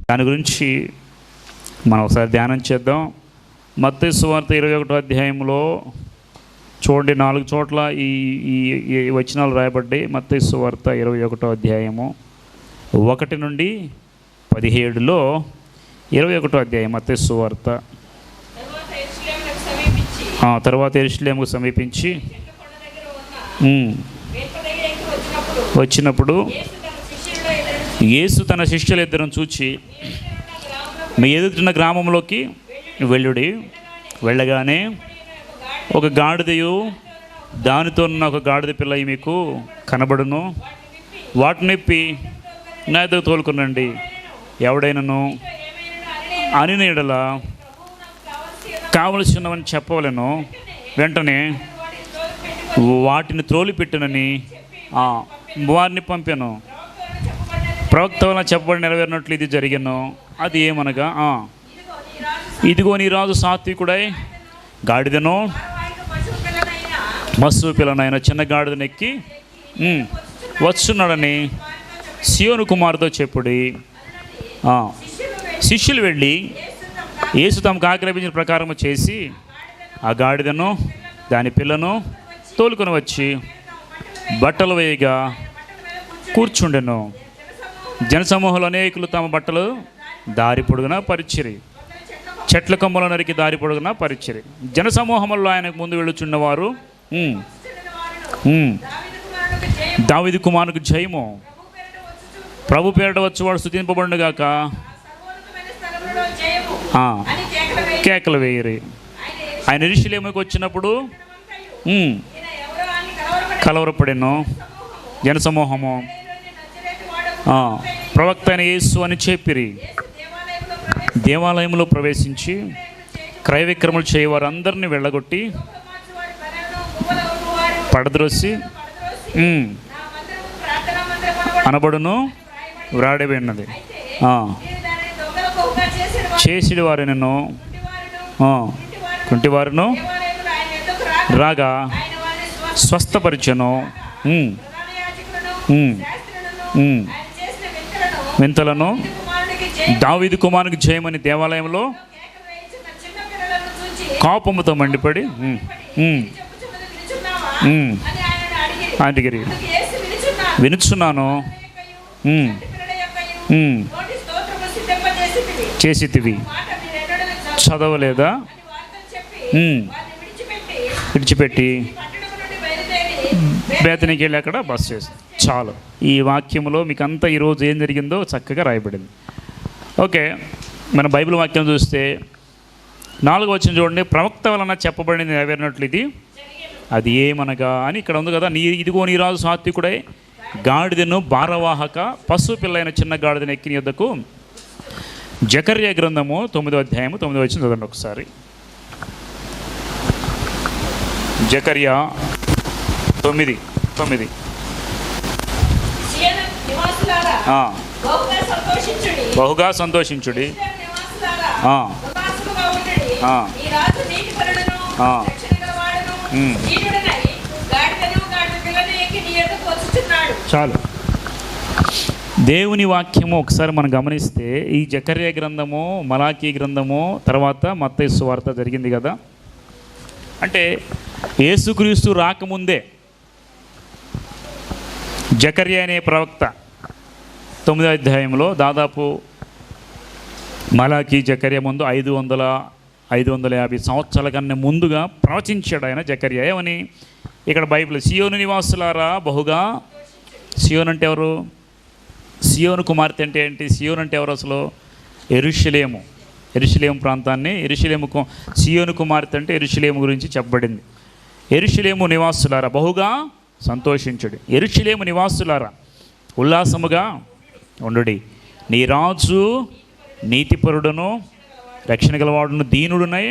దాని గురించి మనం ఒకసారి ధ్యానం చేద్దాం. మత్తయి సువార్త 21వ అధ్యాయంలో చూడండి, 4 చోట్ల ఈ వచనాలు రాయబడ్డాయి. మత్తయి సువార్త 21వ అధ్యాయము 1 నుండి 17లో 21వ అధ్యాయం మత్తయి సువార్త. తర్వాత యెరూషలేముకు సమీపించి వచ్చినప్పుడు యేసు తన శిష్యులు ఇద్దరిని చూచి, మీ ఎదుగుతున్న గ్రామంలోకి వెళ్ళుడి. వెళ్ళగానే ఒక గాడిదయు దానితో ఉన్న ఒక గాడిద పిల్ల మీకు కనబడును. వాటినిప్పి నా ఎదుగు తోలుకునండి. ఎవడైనాను అని నీడల కావలసినవని చెప్పవలను. వెంటనే వాటిని త్రోలిపెట్టునని వారిని పంపాను. ప్రవక్త వలన చెప్పబడి నెరవేరినట్లు ఇది జరిగాను. అది ఏమనగా, ఇదిగో నీ రాజు సాత్వికుడై గాడిదను పశువు పిల్లనైనా చిన్న గాడిదనెక్కి వచ్చున్నాడని సియోను కుమారుతో చెప్పుడి. శిష్యులు వెళ్ళి యేసు తమకు ఆజ్ఞాపించిన ప్రకారము చేసి ఆ గాడిదను దాని పిల్లను తోలుకొని వచ్చి బట్టలు వేయగా కూర్చుండెను. జనసమూహంలో అనేకులు తమ బట్టలు దారి పొడుగున పరిచిరి, చెట్ల కొమ్మలు నరికి దారి పొడుగున పరిచిరి. జనసమూహంలో ఆయనకు ముందు వెళ్ళుచున్నవారు, దావీదు కుమారునికి జయము, ప్రభు పేరట వచ్చేవాడు స్తుతింపబడునుగాక కేకలు వేయరి. ఆయన యెరూషలేముకు వచ్చినప్పుడు కలవరపడెను. జనసమూహము ప్రవక్త అయిన యేసు అని చెప్పిరి. దేవాలయంలో ప్రవేశించి క్రయ విక్రమలు చేయవారు అందరినీ వెళ్ళగొట్టి పడద్రోసి అనబడును వ్రాడబడినది. చేసిడి వారిను కుంటివారును రాగా స్వస్థపరిచెను. వింతలను దావీదు కుమారునికి జయమని దేవాలయంలో కోపముతో మండిపడి అడిగిరి. వినుచున్నాను చేసితివి, చదవలేదా? విడిచిపెట్టి బేతనీకి వెళ్ళి అక్కడ బస్ చేసి చాలు. ఈ వాక్యంలో మీకు అంతా ఈరోజు ఏం జరిగిందో చక్కగా రాయబడింది. ఓకే, మన బైబిల్ వాక్యం చూస్తే 4వ వచనం చూడండి. ప్రవక్త వలన చెప్పబడింది నెరవేరినట్లు ఇది అది ఏమనగా అని ఇక్కడ ఉంది కదా. ఇదిగో నీ రాజు సాత్వికుడై గాడిదను భారవాహక పశువు పిల్లైన చిన్న గాడిదను ఎక్కిన యొద్దకు. జకర్యా గ్రంథము 9వ అధ్యాయము 9వ వచనం చదవండి ఒకసారి. జకర్యా 9:9. బహుగా సంతోషించుడి. చాలు. దేవుని వాక్యము ఒకసారి మనం గమనిస్తే ఈ జకర్యా గ్రంథము, మలాకీ గ్రంథము, తర్వాత మత్తయి సువార్త జరిగింది కదా. అంటే యేసుక్రీస్తు రాకముందే జకర్యా అనే ప్రవక్త 9వ అధ్యాయంలో దాదాపు మలాకీ జకర్యా ముందు 550 సంవత్సరాల కన్నా ముందుగా ప్రవచించాడు ఆయన జకర్యా. ఏమని ఇక్కడ బైబిల్, సియోను నివాసులారా బహుగా. సియోను అంటే ఎవరు? సియోను కుమార్తె అంటే ఏంటి? సియోను అంటే ఎవరు అసలు? యెరూషలేము ప్రాంతాన్ని సియోను కుమార్తె అంటే యెరూషలేము గురించి చెప్పబడింది. యెరూషలేము నివాసులారా బహుగా సంతోషించుడి. యెరూషలేము నివాసులారా ఉల్లాసముగా ఉండుడి. నీ రాజు నీతిపరుడును రక్షణ గలవాడును దీనుడునై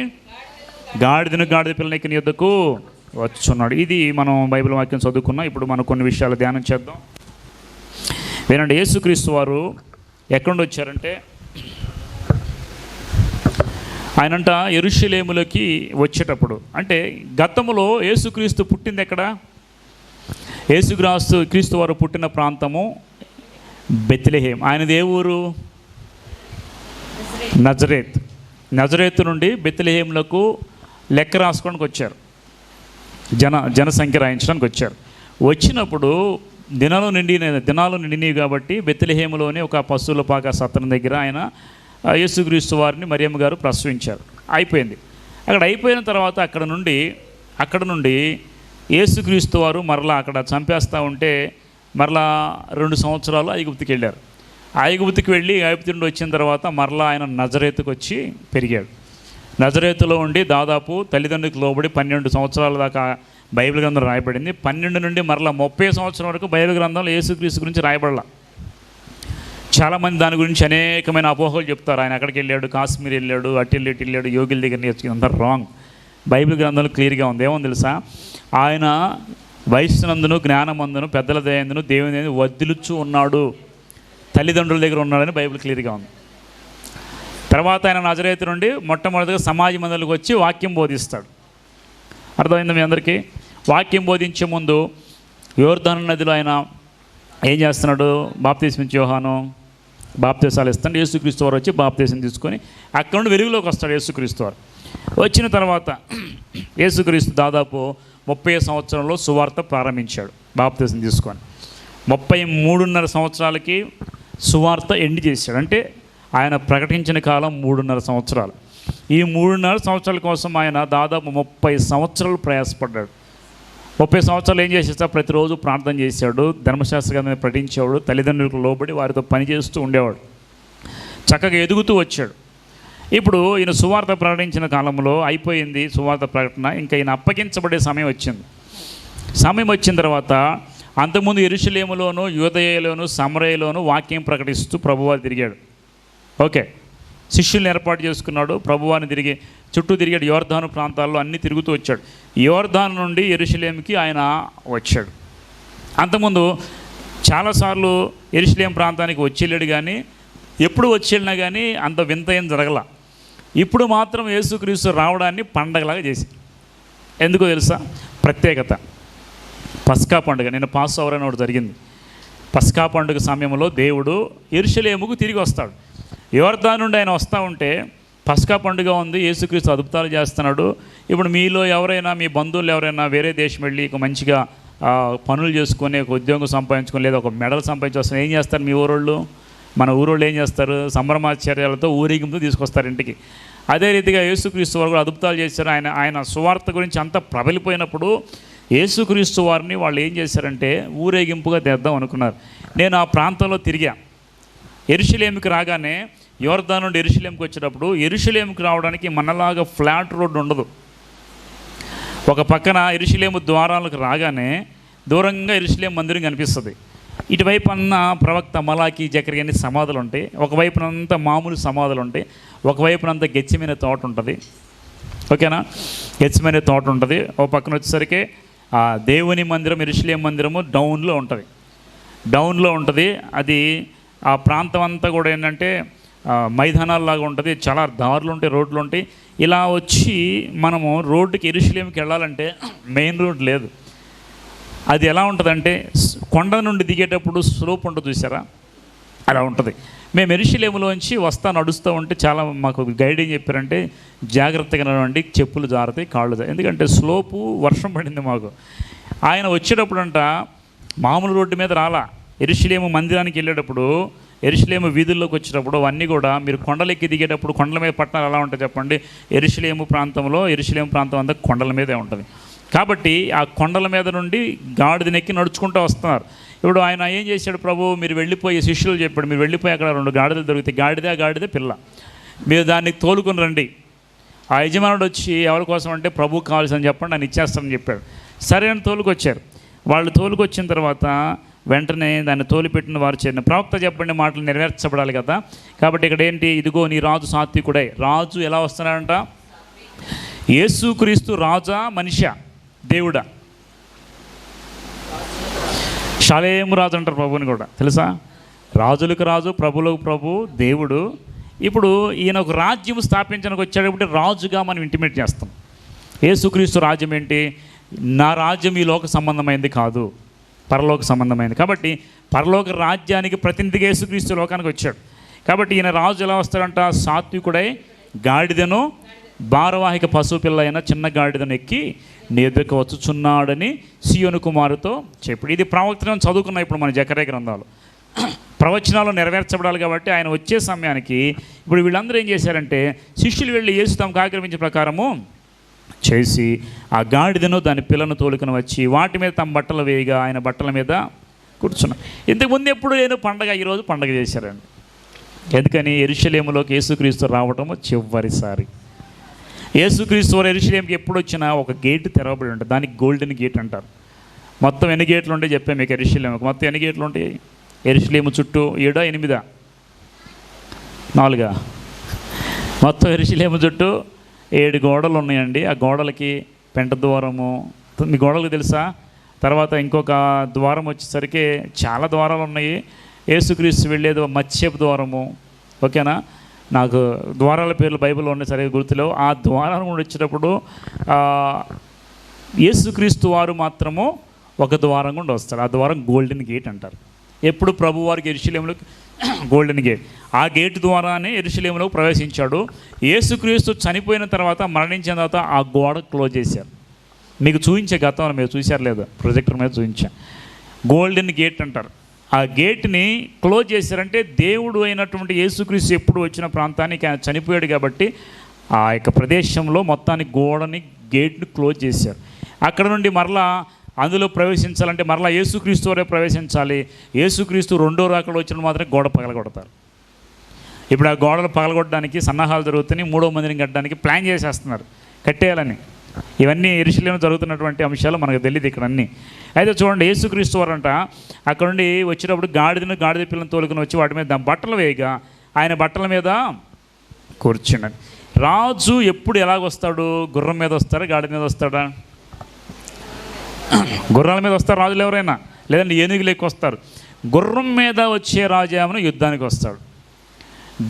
గాడిద పిల్లనెక్కి నీ యొద్దకు వచ్చున్నాడు. ఇది మనం బైబిల్ వాక్యం చదువుకున్నాం. ఇప్పుడు మనం కొన్ని విషయాలు ధ్యానం చేద్దాం. వినండి, యేసుక్రీస్తు వారు ఎక్కడి నుండి వచ్చారంటే ఆయనంట యెరూషలేములోకి వచ్చేటప్పుడు, అంటే గతంలో యేసుక్రీస్తు పుట్టింది ఎక్కడ? యేసుక్రీస్తు వారు పుట్టిన ప్రాంతము బెత్లెహేం. ఆయనది ఏ ఊరు? నజరేతు నుండి బెత్లెహేములకు లెక్క రాసుకోవడానికి వచ్చారు, జనసంఖ్య రాయించడానికి వచ్చారు. వచ్చినప్పుడు దినాలు నిండినవి కాబట్టి బెత్లెహేములోని ఒక పశువుల పాక సత్రం దగ్గర ఆయన యేసుక్రీస్తు వారిని మరియమ్మ గారు ప్రసవించారు. అయిపోయింది. అక్కడ అయిపోయిన తర్వాత అక్కడ నుండి యేసుక్రీస్తు వారు మరలా అక్కడ చంపేస్తూ ఉంటే మరలా 2 సంవత్సరాలు ఐగుప్తుకి వెళ్ళారు. ఐగుప్తుకి వెళ్ళి ఐగుప్తు నుండి వచ్చిన తర్వాత మరలా ఆయన నజరేతుకు వచ్చి పెరిగాడు. నజరేతులో ఉండి దాదాపు తల్లిదండ్రులకు లోబడి 12 సంవత్సరాల దాకా బైబిల్ గ్రంథం రాయబడింది. 12 నుండి మరలా 30 సంవత్సరం వరకు బైబిల్ గ్రంథంలో యేసుక్రీస్తు గురించి రాయబడాల. చాలామంది దాని గురించి అనేకమైన అపోహలు చెప్తారు. ఆయన అక్కడికి వెళ్ళాడు, కాశ్మీర్ వెళ్ళాడు, అటు వెళ్ళాడు, యోగిల దగ్గర నేర్చుకుని అంతా రాంగ్. బైబిల్ గ్రంథంలో క్లియర్గా ఉంది. ఏమో తెలుసా, ఆయన వయస్సునందును జ్ఞానమందును పెద్దల దయందును దేవుని వదిలుచు ఉన్నాడు, తల్లిదండ్రుల దగ్గర ఉన్నాడని బైబిల్ క్లియర్గా ఉంది. తర్వాత ఆయన నజరేతు నుండి మొట్టమొదటిగా సమాజ మందిరాలకు వచ్చి వాక్యం బోధిస్తాడు. అర్థమైంది మీ అందరికీ? వాక్యం బోధించే ముందు యోర్దాను నదిలో ఆయన ఏం చేస్తున్నాడు? బాప్తీసం ఇచ్చే యోహాను బాప్తీసాలు ఇస్తాడు. యేసుక్రీస్తు వారు వచ్చి బాప్తీసం తీసుకొని అక్కడ నుండి వెలుగులోకి వస్తాడు. యేసుక్రీస్తు వారు వచ్చిన తర్వాత యేసుక్రీస్తు దాదాపు 30 సంవత్సరంలో సువార్త ప్రారంభించాడు బాప్తీసం తీసుకొని. 33.5 సంవత్సరాలకి సువార్త ఎండ్ చేశాడు. అంటే ఆయన ప్రకటించిన కాలం 3.5 సంవత్సరాలు. ఈ 3.5 సంవత్సరాల కోసం ఆయన దాదాపు 30 సంవత్సరాలు ప్రయాసపడ్డాడు. 30 సంవత్సరాలు ఏం చేసేస్తాడు? ప్రతిరోజు ప్రార్థన చేశాడు, ధర్మశాస్త్ర గ్రంథాన్ని పఠించేవాడు, తల్లిదండ్రులకు లోబడి వారితో పనిచేస్తూ ఉండేవాడు, చక్కగా ఎదుగుతూ వచ్చాడు. ఇప్పుడు ఈయన సువార్త ప్రకటించిన కాలంలో అయిపోయింది సువార్త ప్రకటన. ఇంకా ఈయన అప్పగించబడే సమయం వచ్చింది. సమయం వచ్చిన తర్వాత అంతకుముందు యెరూషలేములోను, యూదయలోను, సమరయలోను వాక్యం ప్రకటిస్తూ ప్రభువారు తిరిగాడు. ఓకే, శిష్యుల్ని ఏర్పాటు చేసుకున్నాడు. ప్రభువారిని చుట్టూ తిరిగాడు. యోర్దాను ప్రాంతాల్లో అన్నీ తిరుగుతూ వచ్చాడు. యోర్దాను నుండి యెరూషలేముకి ఆయన వచ్చాడు. అంతకుముందు చాలాసార్లు యెరూషలేం ప్రాంతానికి వచ్చేళ్ళాడు, కానీ ఎప్పుడు వచ్చేళ్ళినా కానీ అంత వింత ఏం జరగల. ఇప్పుడు మాత్రం యేసుక్రీస్తు రావడాన్ని పండగలాగా చేశారు. ఎందుకో తెలుసా? ప్రత్యేకత. పస్కా పండుగ నిన్న పాస్ ఓవర్ అని ఒకటి జరిగింది. పస్కా పండుగ సమయంలో దేవుడు యెరూషలేముకు తిరిగి వస్తాడు. యోర్దాను నుండి ఆయన వస్తూ ఉంటే పస్కా పండుగ ఉంది, యేసుక్రీస్తు అద్భుతాలు చేస్తున్నాడు. ఇప్పుడు మీలో ఎవరైనా, మీ బంధువులు ఎవరైనా వేరే దేశం వెళ్ళి ఒక మంచిగా పనులు చేసుకొని ఒక ఉద్యోగం సంపాదించుకొని లేదా ఒక మెడల్ సంపాదించి వస్తారు, ఏం చేస్తారు? మీ ఊరోళ్ళు, మన ఊరోళ్ళు ఏం చేస్తారు? సంభ్రమాచార్యాలతో ఊరేగింపు తీసుకొస్తారు ఇంటికి. అదే రీతిగా యేసుక్రీస్తు వారు కూడా అద్భుతాలు చేశారు. ఆయన సువార్త గురించి అంతా ప్రబలిపోయినప్పుడు యేసుక్రీస్తు వారిని వాళ్ళు ఏం చేశారంటే ఊరేగింపుగా తెద్దాం అనుకున్నారు. నేను ఆ ప్రాంతంలో తిరిగా. యెరూషలేముకి రాగానే యోర్దాను నుండి యెరూషలేముకి వచ్చేటప్పుడు యెరూషలేముకి రావడానికి మనలాగా ఫ్లాట్ రోడ్డు ఉండదు. ఒక పక్కన యెరూషలేము ద్వారాలకు రాగానే దూరంగా యెరూషలేము మందిరం కనిపిస్తుంది. ఇటువైపు అన్న ప్రవక్త మలాకి, జకరియా అన్ని సమాధులు ఉంటాయి. ఒకవైపునంతా మామూలు సమాధులు ఉంటాయి. ఒకవైపునంతా గెత్సేమనే తోట ఉంటుంది. ఓకేనా? గెత్సేమనే తోట ఉంటుంది. ఒక పక్కన వచ్చేసరికి ఆ దేవుని మందిరం, యెరూషలేము మందిరము డౌన్లో ఉంటుంది. అది ఆ ప్రాంతం అంతా కూడా ఏంటంటే మైదానాల్లాగా ఉంటుంది. చాలా దారులు ఉంటాయి, రోడ్లు ఉంటాయి. ఇలా వచ్చి మనము రోడ్డుకి యెరూషలేముకి వెళ్ళాలంటే మెయిన్ రోడ్ లేదు. అది ఎలా ఉంటుందంటే కొండ నుండి దిగేటప్పుడు స్లోప్ ఉంటుంది, చూసారా? అలా ఉంటుంది. మేము యెరూషలేములోంచి నడుస్తూ ఉంటే చాలా మాకు గైడ్ ఏం చెప్పారంటే జాగ్రత్తగా నడవండి, చెప్పులు జారుతాయి, కాళ్ళు జారుతాయి. ఎందుకంటే స్లోపు వర్షం పడింది మాకు. ఆయన వచ్చేటప్పుడంట మామూలు రోడ్డు మీద రాలా. యెరూషలేము మందిరానికి వెళ్ళేటప్పుడు, యెరూషలేము వీధుల్లోకి వచ్చేటప్పుడు అవన్నీ కూడా మీరు కొండలెక్కి దిగేటప్పుడు కొండల మీద పట్టణాలు ఎలా ఉంటాయి చెప్పండి? యెరూషలేము ప్రాంతం అంతా కొండల మీదే ఉంటుంది. కాబట్టి ఆ కొండల మీద నుండి గాడిదనెక్కి నడుచుకుంటూ వస్తున్నారు. ఇప్పుడు ఆయన ఏం చేశాడు? ప్రభు మీరు వెళ్ళిపోయి, శిష్యులు చెప్పాడు, మీరు వెళ్ళిపోయి అక్కడ 2 గాడిదలు దొరుకుతాయి, గాడిద పిల్ల, మీరు దాన్ని తోలుకుని రండి. ఆ యజమానుడు వచ్చి ఎవరి కోసం అంటే ప్రభుకు కావాల్సిందని చెప్పండి, ఆయన ఇచ్చేస్తామని చెప్పాడు. సరే అని తోలుకొచ్చారు. వాళ్ళు తోలుకొచ్చిన తర్వాత వెంటనే దాన్ని తోలిపెట్టిన వారు చేరిన ప్రవక్త చెప్పండి మాటలు నెరవేర్చబడాలి కదా. కాబట్టి ఇక్కడ ఏంటి? ఇదిగో నీ రాజు సాత్వికుడై. రాజు ఎలా వస్తున్నాడంట? యేసుక్రీస్తు రాజా, మనిషా, దేవుడా? షాలేము రాజు అంటారు ప్రభుని కూడా, తెలుసా? రాజులకు రాజు, ప్రభులకు ప్రభు, దేవుడు. ఇప్పుడు ఈయన ఒక రాజ్యం స్థాపించడానికి వచ్చేటప్పుడు రాజుగా మనం ఇంటిమేట్ చేస్తాం. యేసుక్రీస్తు రాజ్యం ఏంటి? నా రాజ్యం ఈ లోక సంబంధమైంది కాదు, పరలోక సంబంధమైంది. కాబట్టి పరలోక రాజ్యానికి ప్రతినిధిగా యేసుక్రీస్తు లోకానికి వచ్చాడు. కాబట్టి ఈయన రాజు ఎలా వస్తాడంట? సాత్వికుడై గాడిదను భారవాహిక పశువు పిల్ల అయిన చిన్న గాడిదను ఎక్కి నీ ఎదురుకు వచ్చుచున్నాడని సీయోను కుమారుతో చెప్పాడు. ఇది ప్రవచనం చదువుకున్నాం ఇప్పుడు మన జకర్యా గ్రంథాలు. ప్రవచనాలు నెరవేర్చబడాలి కాబట్టి ఆయన వచ్చే సమయానికి ఇప్పుడు వీళ్ళందరూ ఏం చేశారంటే శిష్యులు వెళ్ళి యేసు తమకు ఆక్రమించిన ప్రకారము చేసి ఆ గాడిదను దాని పిల్లను తోలుకుని వచ్చి వాటి మీద తమ బట్టలు వేయగా ఆయన బట్టల మీద కూర్చున్నాం. ఇంతకుముందు ఎప్పుడు లేని పండగ ఈరోజు పండగ చేశారండి. ఎందుకని? యెరూషలేములోకి యేసుక్రీస్తు రావటము చివరిసారి. యేసుక్రీస్తు వారు యెరూషలేముకి ఎప్పుడు వచ్చినా ఒక గేటు తెరవబడి ఉంటుంది, దానికి గోల్డెన్ గేట్ అంటారు. మొత్తం ఎన్ని గేట్లు ఉంటాయి చెప్పాను మీకు యెరూషలేముకి? మొత్తం ఎన్ని గేట్లు ఉంటాయి యెరూషలేము చుట్టూ? 7 8 4 మొత్తం యెరూషలేము చుట్టూ 7 గోడలు ఉన్నాయండి. ఆ గోడలకి పెంట ద్వారము, మీ గోడలకు తెలుసా? తర్వాత ఇంకొక ద్వారం వచ్చేసరికి చాలా ద్వారాలు ఉన్నాయి. యేసుక్రీస్తు వెళ్ళేది మత్స్యపు ద్వారము, ఓకేనా? నాకు ద్వారాల పేర్లు బైబిల్లో ఉన్నాయి సరిగ్గా గుర్తులేవు. ఆ ద్వారం కూడా వచ్చేటప్పుడు యేసుక్రీస్తు వారు మాత్రము ఒక ద్వారం కూడా వస్తారు. ఆ ద్వారం గోల్డెన్ గేట్ అంటారు. ఎప్పుడు ప్రభు వారికి యెరూషలేములోకి గోల్డెన్ గేట్, ఆ గేట్ ద్వారానే యెరూషలేములోకి ప్రవేశించాడు. యేసుక్రీస్తు చనిపోయిన తర్వాత, మరణించిన తర్వాత ఆ గోడ క్లోజ్ చేశారు. మీకు చూపించే గతంలో మీరు చూశారు లేదా? ప్రొజెక్టర్ మీద చూపించా. గోల్డెన్ గేట్ అంటారు. ఆ గేట్ని క్లోజ్ చేశారంటే దేవుడు అయినటువంటి యేసుక్రీస్తు ఎప్పుడు వచ్చిన ప్రాంతానికి ఆయన చనిపోయాడు కాబట్టి ఆ యొక్క ప్రదేశంలో మొత్తానికి గోడని గేట్ని క్లోజ్ చేశారు. అక్కడ నుండి మరలా అందులో ప్రవేశించాలంటే మరలా యేసుక్రీస్తు వరే ప్రవేశించాలి. యేసుక్రీస్తు రెండో రాకడలో వచ్చిన మాత్రమే గోడ పగలగొడతారు. ఇప్పుడు ఆ గోడలు పగలగొట్టడానికి సన్నాహాలు జరుగుతున్నాయి. 3వ మందిరం కట్టడానికి ప్లాన్ చేసేస్తున్నారు, కట్టేయాలని. ఇవన్నీ యెరూషలేములో జరుగుతున్నటువంటి అంశాలు మనకు తెలియదు ఇక్కడ అన్నీ. అయితే చూడండి, యేసుక్రీస్తు వారంట అక్కడ నుండి వచ్చేటప్పుడు గాడిద పిల్లని తోలుకుని వచ్చి వాటి మీద బట్టలు వేయగా ఆయన బట్టల మీద కూర్చున్నాడు. రాజు ఎప్పుడు ఎలాగొస్తాడు? గుర్రం మీద వస్తాడా, గాడిద మీద వస్తాడా? గుర్రాల మీద వస్తారు రాజులు ఎవరైనా, లేదంటే ఏనుగులు ఎక్కువ వస్తారు. గుర్రం మీద వచ్చే రాజావును యుద్ధానికి వస్తాడు.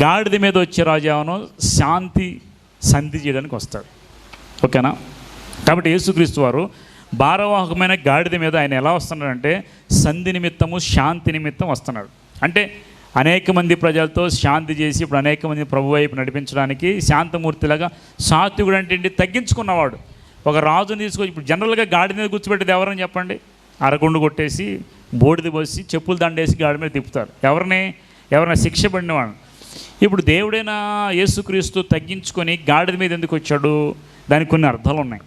గాడిద మీద వచ్చే రాజావును సంధి చేయడానికి వస్తాడు, ఓకేనా? కాబట్టి యేసుక్రీస్తు వారు భారవాహకమైన గాడిద మీద ఆయన ఎలా వస్తున్నాడంటే సంధి నిమిత్తము, శాంతి నిమిత్తం వస్తున్నాడు. అంటే అనేక మంది ప్రజలతో శాంతి చేసి ఇప్పుడు అనేక మంది ప్రభు వైపు నడిపించడానికి శాంతమూర్తిలాగా. సాత్వికుడు అంటే ఏంటి? తగ్గించుకున్నవాడు. ఒక రాజుని తీసుకొచ్చి ఇప్పుడు జనరల్గా గాడి మీద కూర్చోబెట్టేది ఎవరని చెప్పండి? అరగుండు కొట్టేసి బోడిది పోసి చెప్పులు దండేసి గాడి మీద తిప్పుతారు. ఎవరైనా శిక్ష పడినవాడు. ఇప్పుడు దేవుడైనా యేసుక్రీస్తు తగ్గించుకొని గాడిద మీద ఎందుకు వచ్చాడు? దానికి కొన్ని అర్థాలు ఉన్నాయి.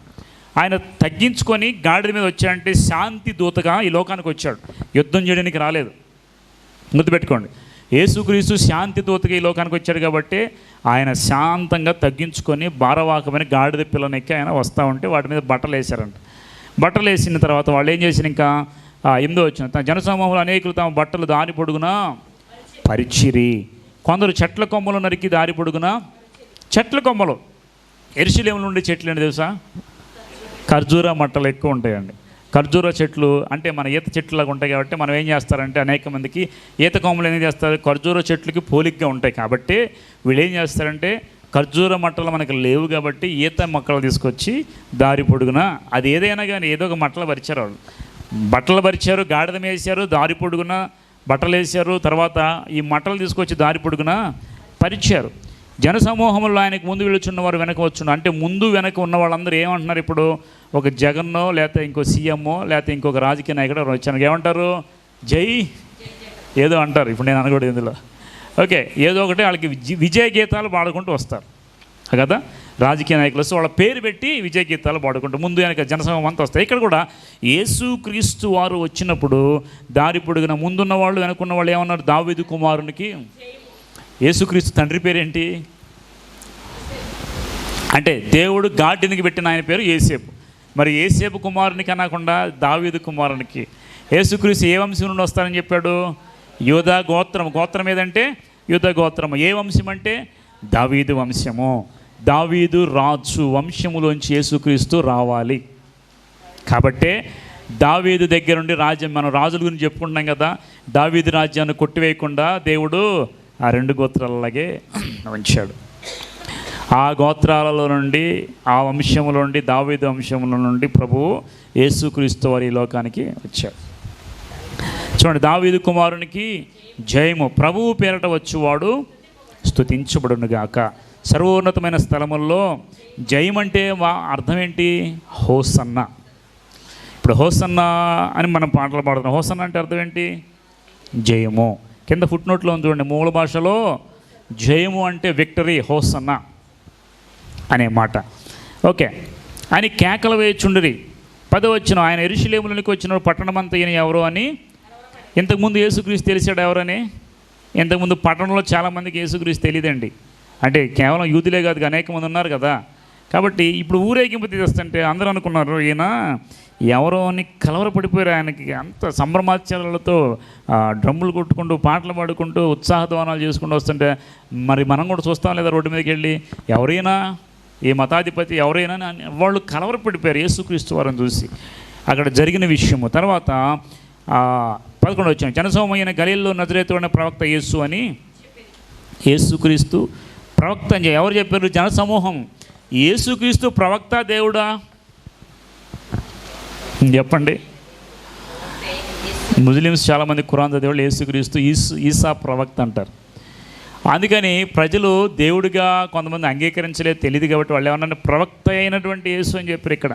ఆయన తగ్గించుకొని గాడిద మీద వచ్చాడంటే శాంతి దూతగా ఈ లోకానికి వచ్చాడు, యుద్ధం చేయడానికి రాలేదు. గుర్తుపెట్టుకోండి, యేసుక్రీస్తు శాంతి దూతగా ఈ లోకానికి వచ్చాడు కాబట్టి ఆయన శాంతంగా తగ్గించుకొని భారవాహకమైన గాడిద పిల్లని ఎక్కి ఆయన వస్తూ ఉంటే వాటి మీద బట్టలు వేశారంట. బట్టలు వేసిన తర్వాత వాళ్ళు ఏం చేసిన ఇంకా 8వ వచ్చిన తన జనసమూహంలో అనేకులు తమ బట్టలు దారి పొడుగునా పరిచిరి. కొందరు చెట్ల కొమ్మలు నరికి దారి పొడుగునా. చెట్ల కొమ్మలు యెరూషలేములో ఉండే చెట్లు ఏంటి తెలుసా? ఖర్జూరా మట్టలు ఎక్కువ ఉంటాయండి. ఖర్జూర చెట్లు అంటే మన ఈత చెట్లులాగా ఉంటాయి కాబట్టి మనం ఏం చేస్తారంటే అనేక మందికి ఈత కొమ్మలు ఏం చేస్తారు? ఖర్జూర చెట్లకి పోలికగా ఉంటాయి కాబట్టి వీళ్ళు ఏం చేస్తారంటే ఖర్జూర మట్టలు మనకు లేవు కాబట్టి ఈత మొక్కలు తీసుకొచ్చి దారి పొడుగున, అది ఏదైనా కానీ ఏదో ఒక మట్టలు పరిచారు. వాళ్ళు బట్టలు పరిచారు, గాడిద వేసారు, దారి పొడుగున బట్టలు వేసారు. తర్వాత ఈ మట్టలు తీసుకొచ్చి దారి పొడుగున పరిచారు. జనసమూహంలో ఆయనకు ముందు వెళుచున్నవారు వెనక వచ్చున్నారు. అంటే ముందు వెనక ఉన్న వాళ్ళందరూ ఏమంటున్నారు? ఇప్పుడు ఒక జగన్నో లేకపోతే ఇంకో సీఎంఓ లేకపోతే ఇంకొక రాజకీయ నాయకుడు వచ్చాను ఏమంటారు? జై ఏదో అంటారు. ఇప్పుడు నేను అనకూడదు ఇందులో, ఓకే, ఏదో ఒకటి వాళ్ళకి విజయ గీతాలు పాడుకుంటూ వస్తారు కదా రాజకీయ నాయకులు. వస్తే వాళ్ళ పేరు పెట్టి విజయ గీతాలు పాడుకుంటూ ముందు వెనక జనసమూహం అంతా వస్తాయి. ఇక్కడ కూడా యేసుక్రీస్తు వారు వచ్చినప్పుడు దారి పొడుగున ముందున్న వాళ్ళు వెనకున్న వాళ్ళు ఏమన్నారు? దావీదు కుమారునికి. యేసుక్రీస్తు తండ్రి పేరేంటి అంటే దేవుడు గాడిదకి పెట్టిన ఆయన పేరు యేసేపు. మరి యేసేపు కుమారునికి అనకుండా దావీదు కుమారునికి. యేసుక్రీస్తు ఏ వంశం నుండి వస్తారని చెప్పాడు? యూదా గోత్రం. గోత్రం ఏదంటే యూదా గోత్రము. ఏ వంశం అంటే దావీదు వంశము. దావీదు రాజు వంశములోంచి యేసుక్రీస్తు రావాలి కాబట్టే దావీదు దగ్గర నుండి రాజ్యం, మనం రాజుల గురించి చెప్పుకుంటున్నాం కదా, దావీదు రాజ్యాన్ని కొట్టివేయకుండా దేవుడు ఆ 2 గోత్రాలలాగే ఉంచాడు. ఆ గోత్రాలలో నుండి, ఆ వంశముల నుండి, దావీదు వంశముల నుండి ప్రభువు యేసుక్రీస్తు వారి లోకానికి వచ్చాడు. చూడండి, దావీదు కుమారునికి జయము, ప్రభువు పేరట వచ్చేవాడు స్తుతించబడునుగాక. సర్వోన్నతమైన స్థలముల్లో జయం అంటే అర్థం ఏంటి? హోసన్న. ఇప్పుడు హోసన్న అని మనం పాటలు పాడుతున్నాం. హోసన్న అంటే అర్థం ఏంటి? జయము. కింద ఫుట్ నోట్లో ఉంది చూడండి, మూల భాషలో జయము అంటే విక్టరీ, హోసన్న అనే మాట. ఓకే. అని కేకలు వేయుచుండిరి. 10వ వచనం, ఆయన యెరూషలేములోనికి వచ్చిన పట్టణమంతా ఈయన ఎవరు అని. ఇంతకుముందు యేసుక్రీస్తు తెలిసాడు ఎవరని? ఇంతకుముందు పట్టణంలో చాలామందికి యేసుక్రీస్తు తెలియదండి. అంటే కేవలం యూదులే కాదు, అనేక మంది ఉన్నారు కదా. కాబట్టి ఇప్పుడు ఊరేగింపు తీస్తుంటే అందరూ అనుకున్నారు ఈయన ఎవరో అని కలవరపడిపోయారు. ఆయనకి అంత సంభ్రమాచారాలతో డ్రమ్ములు కొట్టుకుంటూ పాటలు పాడుకుంటూ ఉత్సాహధ్వానాలు చేసుకుంటూ వస్తుంటే మరి మనం కూడా చూస్తాం లేదా రోడ్డు మీదకి వెళ్ళి ఎవరైనా ఈ మతాధిపతి ఎవరైనా వాళ్ళు కలవరపడిపోయారు యేసుక్రీస్తు వారిని చూసి. అక్కడ జరిగిన విషయము. తర్వాత 11వ వచనం, జనసమూహమైన గలీల్లో నజరేతు అనే ప్రవక్త యేసు అని. యేసుక్రీస్తు ప్రవక్త అని ఎవరు చెప్పారు? జనసమూహం. యేసుక్రీస్తు ప్రవక్త దేవుడా చెప్పండి. ముస్లిమ్స్ చాలామంది ఖురాన్ చదివేవాళ్ళు యేసుక్రీస్తు ఈసా ప్రవక్త అంటారు. అందుకని ప్రజలు దేవుడిగా కొంతమంది అంగీకరించలేదు, తెలియదు కాబట్టి వాళ్ళు ఏమన్నా ప్రవక్త అయినటువంటి యేసు అని చెప్పారు. ఇక్కడ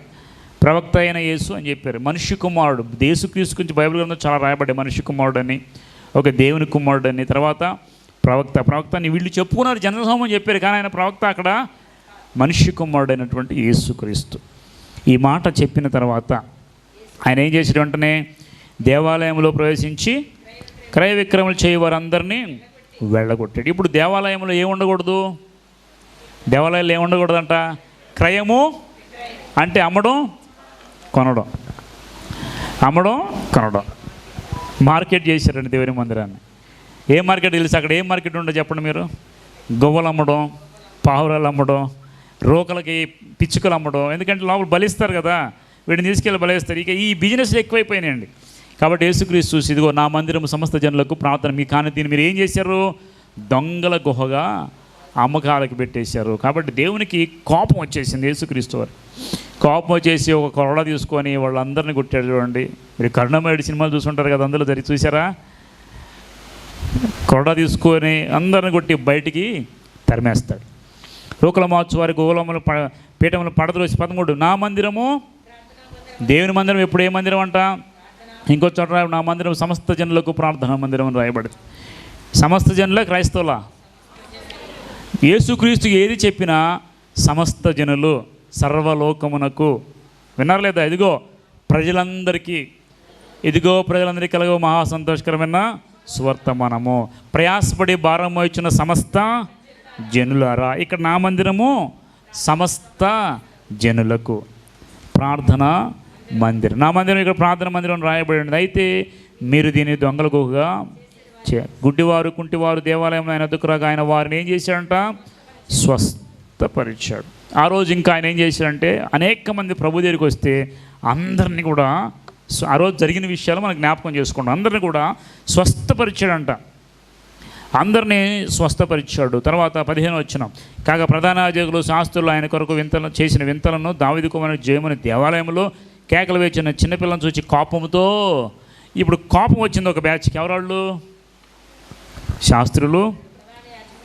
ప్రవక్త అయిన యేసు అని చెప్పారు. మనుష్య కుమారుడు, యేసుక్రీస్తు గురించి బైబిల్ గ్రంథంలో చాలా రాయబడ్డాయి. మనుష్య కుమారుడు అని, ఒక దేవుని కుమారుడు అని, తర్వాత ప్రవక్త అని వీళ్ళు చెప్పుకున్నారు, జనసమూహం చెప్పారు. కానీ ఆయన ప్రవక్త అక్కడ మనుష్య కుమారుడు అయినటువంటి యేసుక్రీస్తు. ఈ మాట చెప్పిన తర్వాత ఆయన ఏం చేసిన వెంటనే దేవాలయంలో ప్రవేశించి క్రయ విక్రయములు చేయవారందరినీ వెళ్ళగొట్టాడు. ఇప్పుడు దేవాలయంలో ఏముండకూడదు? దేవాలయాలు ఏముండకూడదంట? క్రయము అంటే అమ్మడం కొనడం, అమ్మడం కొనడం. మార్కెట్ చేశారండి దేవుని మందిరాన్ని. ఏ మార్కెట్ తెలుసు? అక్కడ ఏ మార్కెట్ ఉండదు చెప్పండి మీరు? గొవ్వలు అమ్మడం, పావురాలు అమ్మడం, రోకలకి పిచ్చుకలు అమ్మడం. ఎందుకంటే లోపల బలిస్తారు కదా, వీటిని తీసుకెళ్ళి బలిస్తారు. ఇక ఈ బిజినెస్లు ఎక్కువైపోయినాయండి. కాబట్టి యేసుక్రీస్తు చూసి ఇదిగో నా మందిరం సమస్త జనులకు ప్రార్థన మీ కానీ దీన్ని మీరు ఏం చేశారు? దొంగల గుహగా అమ్మకాలకు పెట్టేశారు. కాబట్టి దేవునికి కోపం వచ్చేసింది. యేసుక్రీస్తు వారు కోపం వచ్చేసి ఒక కొరడ తీసుకొని వాళ్ళందరినీ కొట్టాడు. చూడండి, మీరు కరుణమయుడు సినిమాలు చూసుంటారు కదా, అందులో చూసారా? కొరడ తీసుకొని అందరిని కొట్టి బయటికి తరిమేస్తాడు. రోకల మార్చు వారి గోలములు పీఠములు పడద్రోసి 13, నా మందిరము దేవుని మందిరం. ఎప్పుడు ఏ మందిరం అంట? ఇంకో చోట నా మందిరం సమస్త జనులకు ప్రార్థనా మందిరం అని రాయబడింది. సమస్త జనుల క్రైస్తవుల. యేసుక్రీస్తు ఏది చెప్పినా సమస్త జనులు, సర్వలోకమునకు. విన్నారు లేదా? ఇదిగో ప్రజలందరికీ కలగో మహా సంతోషకరమైన సువర్తమానము, ప్రయాసపడి భారం మోయించిన సమస్త జనులారా. ఇక్కడ నా మందిరము సమస్త జనులకు ప్రార్థనా మందిరం. నా మందిరం ఇక్కడ ప్రార్థన మందిరం రాయబడింది. అయితే మీరు దీన్ని దొంగల గుహగా గుడ్డివారు కుంటివారు దేవాలయం ఆయన ఎదుకు రాగా ఆయన వారిని ఏం చేశాడంట? స్వస్థపరిచాడు. ఆ రోజు ఇంకా ఆయన ఏం చేశాడంటే అనేక మంది ప్రభు దగ్గరికి వస్తే అందరినీ కూడా, ఆ రోజు జరిగిన విషయాలు మనం జ్ఞాపకం చేసుకుంటాం, అందరినీ కూడా స్వస్థపరిచాడంట. అందరినీ స్వస్థపరిచాడు. తర్వాత 15 వచనం, కాగా ప్రధాన యాజకులు శాస్త్రులు ఆయన కొరకు చేసిన వింతలను దావీదు కుమారుని జయముని దేవాలయంలో కేకలు వేసిన చిన్నపిల్లని చూసి కోపంతో. ఇప్పుడు కోపం వచ్చింది ఒక బ్యాచ్కి. ఎవరాళ్ళు? శాస్త్రులు,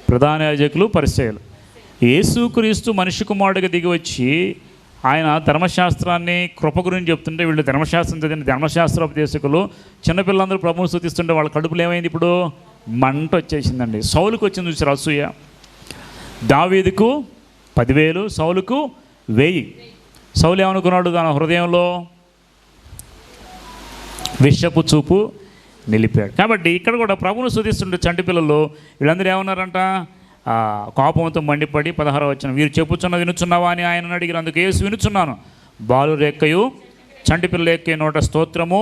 ప్రధాన యాజకులు, పరిసయ్యులు. యేసుక్రీస్తు మనిషి కుమారుడిగా దిగి వచ్చి ఆయన ధర్మశాస్త్రాన్ని కృప గురించి చెప్తుంటే వీళ్ళు ధర్మశాస్త్రం చదివిన ధర్మశాస్త్రోపదేశకులు చిన్నపిల్లలందరూ ప్రభువును స్తుతిస్తుంటే వాళ్ళ కడుపులు ఏమైంది? ఇప్పుడు మంట వచ్చేసిందండి. సౌలుకు వచ్చింది చూసారు అసూయ. దావీదుకు 10,000, సౌలుకు 1000. సౌలు ఏమనుకున్నాడు? తన హృదయంలో విషపు చూపు నిలిపాడు. కాబట్టి ఇక్కడ కూడా ప్రభువును స్తుతిస్తుంటే చంటి పిల్లలు వీళ్ళందరూ ఏమన్నారంట? కోపంతో మండిపడి 16వ వచనం, వీరు చెప్పుచున్న వినుచున్నావా అని ఆయన అడిగిన. అందుకు యేసు, వినుచున్నాను. బాలు రేక్కయు చంటి పిల్లల ఎక్కే నోట స్తోత్రము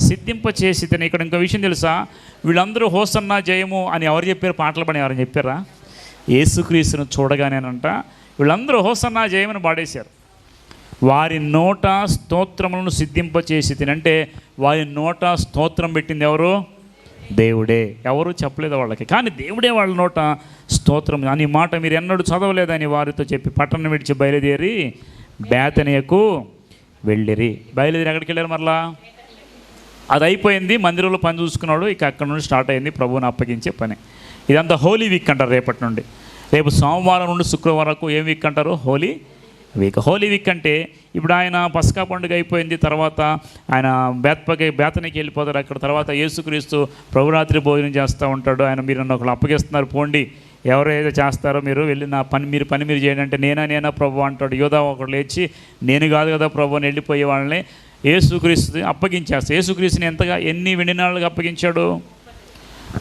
సిద్ధింపచేసి. ఇక్కడ ఇంకో విషయం తెలుసా? వీళ్ళందరూ హోసన్నా జయము అని ఎవరు చెప్పారు? పాటలు పని ఎవరని చెప్పారా? యేసుక్రీస్తును చూడగానేనంట వీళ్ళందరూ హోసన్నా జయమని పాడేశారు. వారి నోట స్తోత్రములను సిద్ధింపచేసి. అంటే వారి నోట స్తోత్రం పెట్టింది ఎవరు? దేవుడే. ఎవరు చెప్పలేదు వాళ్ళకి, కానీ దేవుడే వాళ్ళ నోట స్తోత్రం అని మాట మీరు ఎన్నడూ చదవలేదని వారితో చెప్పి పట్టణం విడిచి బయలుదేరి బేతనియకు వెళ్ళిరి. బయలుదేరి ఎక్కడికి వెళ్ళారు? మరలా అది అయిపోయింది, మందిరంలో పని చూసుకున్నాడు. ఇక అక్కడ నుండి స్టార్ట్ అయింది ప్రభువుని అప్పగించే పని. ఇదంతా హోలీ వీక్ అంటారు. రేపటి నుండి రేపు సోమవారం నుండి శుక్రవారం వరకు ఏం వీక్ అంటారు? హోలీ వీక్. హోలీ వీక్ అంటే ఇప్పుడు ఆయన పస్కా పండుగ అయిపోయింది, తర్వాత ఆయన బేతనికి వెళ్ళిపోతారు. అక్కడ తర్వాత యేసుక్రీస్తు ప్రభురాత్రి భోజనం చేస్తూ ఉంటాడు. ఆయన మీరు నన్ను ఒకళ్ళు అప్పగిస్తున్నారు, పోండి, ఎవరైతే చేస్తారో మీరు వెళ్ళి నా పని మీరు చేయండి అంటే నేనా ప్రభు అంటాడు. యోధా ఒకడు లేచి నేను కాదు కదా ప్రభు అని వెళ్ళిపోయే వాళ్ళని యేసుక్రీస్తు అప్పగించేస్తాడు. యేసుక్రీస్తుని ఎన్ని వెండినాళ్ళకి అప్పగించాడు?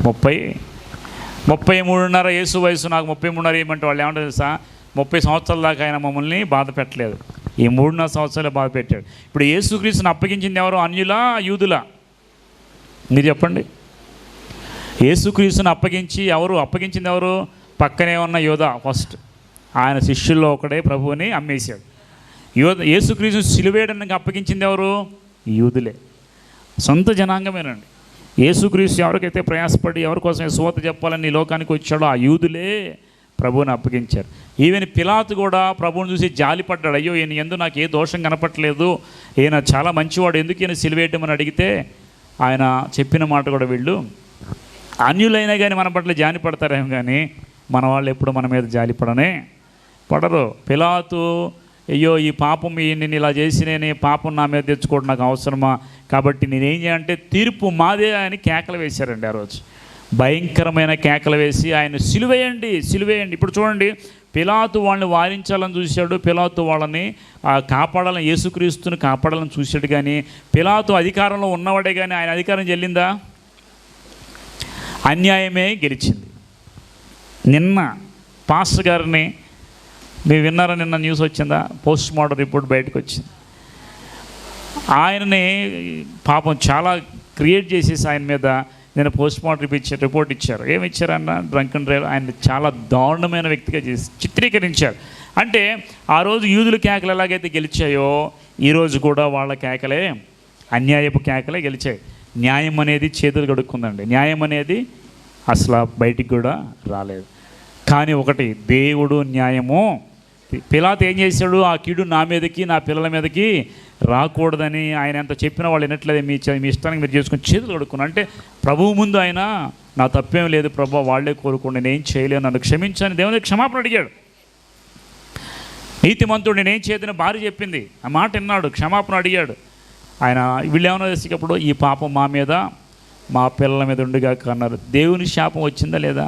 33.5 యేసు వయసు, నాకు 33.5 ఏమంటే వాళ్ళు ఏమంటారు తెలుసా? 30 సంవత్సరాల దాకా ఆయన మమ్మల్ని బాధ పెట్టలేదు, ఈ 3.5 సంవత్సరాలే బాధ పెట్టాడు. ఇప్పుడు యేసుక్రీస్తుని అప్పగించింది ఎవరు? అన్యులా యూదులా? మీరు చెప్పండి. యేసుక్రీస్తుని అప్పగించింది ఎవరు? పక్కనే ఉన్న యోధా ఫస్ట్. ఆయన శిష్యుల్లో ఒకడే ప్రభువుని అమ్మేశాడు. యేసుక్రీస్తుని సిలువేయడానికి అప్పగించింది ఎవరు? యూదులే, సొంత జనాంగమేనండి. యేసుక్రీస్తు ఎవరికైతే ప్రయాసపడి ఎవరి కోసం సువార్త చెప్పాలని ఈ లోకానికి వచ్చాడో ఆ యూదులే ప్రభువుని అప్పగించారు. ఈవెన్ పిలాతు కూడా ప్రభువుని చూసి జాలిపడ్డాడు. అయ్యో ఈయన యందు నాకు ఏ దోషం కనపట్లేదు, ఈయన చాలా మంచివాడు, ఎందుకు ఈయన సిలువేయటమని అడిగితే ఆయన చెప్పిన మాట కూడా వీళ్ళు అన్యులైనా కానీ మన పట్ల జాలి పడతారేమో కానీ మన వాళ్ళు ఎప్పుడు మన మీద జాలిపడనే పడరు. పిలాతు అయ్యో ఈ పాపం నేను ఇలా చేసి నేను పాపం నా మీద తెచ్చుకోవడం నాకు అవసరమా, కాబట్టి నేనేం చేయాలంటే తీర్పు మాదే అని కేకలు వేశారండి. ఆ రోజు భయంకరమైన కేకలు వేసి ఆయన సిలువేయండి. ఇప్పుడు చూడండి, పిలాతు వాళ్ళని వారించాలని చూశాడు, పిలాతు వాళ్ళని కాపాడాలని, యేసుక్రీస్తుని కాపాడాలని చూశాడు. కానీ పిలాతు అధికారంలో ఉన్నవాడే కానీ ఆయన అధికారం చెల్లిందా? అన్యాయమే గెలిచింది. నిన్న పాస్టర్ గారిని మీరు విన్నారా? నిన్న న్యూస్ వచ్చిందా? పోస్ట్ మార్టం రిపోర్ట్ బయటకు వచ్చింది. ఆయనని పాపం చాలా క్రియేట్ చేసేసి ఆయన మీద నేను పోస్ట్ మార్టం రిపోర్ట్ ఇచ్చారు. ఏమి ఇచ్చారన్న? Drunk and drive. ఆయన చాలా దారుణమైన వ్యక్తిగా చేసి చిత్రీకరించారు. అంటే ఆ రోజు యూదుల కేకలు ఎలాగైతే గెలిచాయో ఈరోజు కూడా వాళ్ళ కేకలే, అన్యాయపు కేకలే గెలిచాయి. న్యాయం అనేది చేతులు కడుక్కుందండి. న్యాయం అనేది అసలు బయటికి కూడా రాలేదు. కానీ ఒకటి, దేవుడు న్యాయము. పిలాతు ఏం చేశాడు? ఆ కీడు నా మీదకి నా పిల్లల మీదకి రాకూడదని ఆయన ఎంత చెప్పినా వాళ్ళు వినట్లేదు. మీ ఇష్టానికి మీరు చేసుకుని చేతులు కడుక్కున్నా అంటే ప్రభువు ముందు ఆయన నా తప్పేం లేదు ప్రభు, వాళ్ళే కోరుకోండి, నేనేం చేయలేను, నన్ను క్షమించని దేవుని క్షమాపణ అడిగాడు. నీతిమంతుడు నేనేం చేయదని భార్య చెప్పింది, ఆ మాట విన్నాడు, క్షమాపణ అడిగాడు. ఆయన వీళ్ళు ఏమన్నా చేసేటప్పుడు ఈ పాపం మా మీద మా పిల్లల మీద ఉండిగా అన్నారు. దేవుని శాపం వచ్చిందా లేదా?